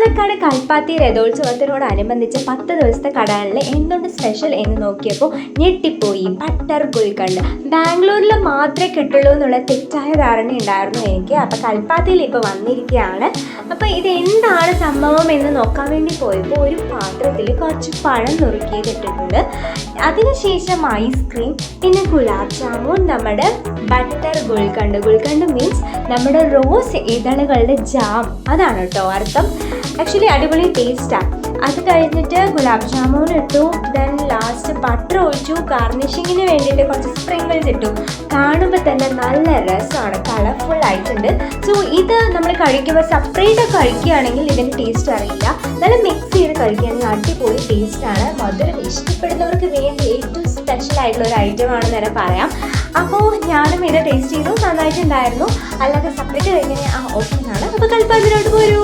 പാലക്കാട് കൽപ്പാത്തി രഥോത്സവത്തിനോടനുബന്ധിച്ച് 10 ദിവസത്തെ കടകളിൽ എന്തുണ്ട് സ്പെഷ്യൽ എന്ന് നോക്കിയപ്പോൾ ഞെട്ടിപ്പോയി. ബട്ടർ ഗുൽക്കണ്ട് ബാംഗ്ലൂരിൽ മാത്രമേ കിട്ടുള്ളൂ എന്നുള്ള തെറ്റായ ധാരണ ഉണ്ടായിരുന്നു എനിക്ക്. അപ്പോൾ കൽപ്പാത്തിയിൽ ഇപ്പോൾ വന്നിരിക്കുകയാണ്. അപ്പോൾ ഇതെന്താണ് സംഭവം എന്ന് നോക്കാൻ വേണ്ടി പോയപ്പോൾ ഒരു പാത്രത്തിൽ കുറച്ച് പഴം നുറുക്കിയിട്ടിട്ടുണ്ട്. അതിനുശേഷം ഐസ്ക്രീം, പിന്നെ ഗുലാബ് ജാമുൻ, നമ്മുടെ ബട്ടർ ഗുൽക്കണ്ട് മീൻസ് നമ്മുടെ റോസ് ഇതളുകളുടെ ജാം, അതാണ് കേട്ടോ അർത്ഥം. ആക്ച്വലി അടിപൊളി ടേസ്റ്റാണ്. അത് കഴിഞ്ഞിട്ട് ഗുലാബ് ജാമുൻ ഇട്ടു, ദെൻ ലാസ്റ്റ് ബട്ടർ ഒഴിച്ചു, ഗാർണിഷിങ്ങിന് വേണ്ടിയിട്ട് കുറച്ച് സ്പ്രിങ്കിൾസ് ഇട്ടു. കാണുമ്പോൾ തന്നെ നല്ല രസമാണ്, കളർഫുൾ ആയിട്ടുണ്ട്. സോ ഇത് നമ്മൾ കഴിക്കുമ്പോൾ സെപ്പറേറ്റ് കഴിക്കുകയാണെങ്കിൽ ഇതിൻ്റെ ടേസ്റ്റ് അറിയില്ല. നല്ല മിക്സ് ചെയ്ത് കഴിക്കുകയാണെങ്കിൽ അടിപൊളി ടേസ്റ്റാണ്. മധുരം ഇഷ്ടപ്പെടുന്നവർക്ക് വേണ്ടി ഏറ്റവും സ്പെഷ്യൽ ആയിട്ടുള്ള ഒരു ഐറ്റം ആണെന്ന് തന്നെ പറയാം. അപ്പോൾ ഞാനും ഇത് ടേസ്റ്റ് ചെയ്തു, നന്നായിട്ടുണ്ടായിരുന്നു. അല്ലാതെ സെപ്പറേറ്റ് കഴിക്കുന്നത് ഓപ്ഷനാണ്. അപ്പോൾ കൽപ്പാത്തിലോട്ട് പോരൂ.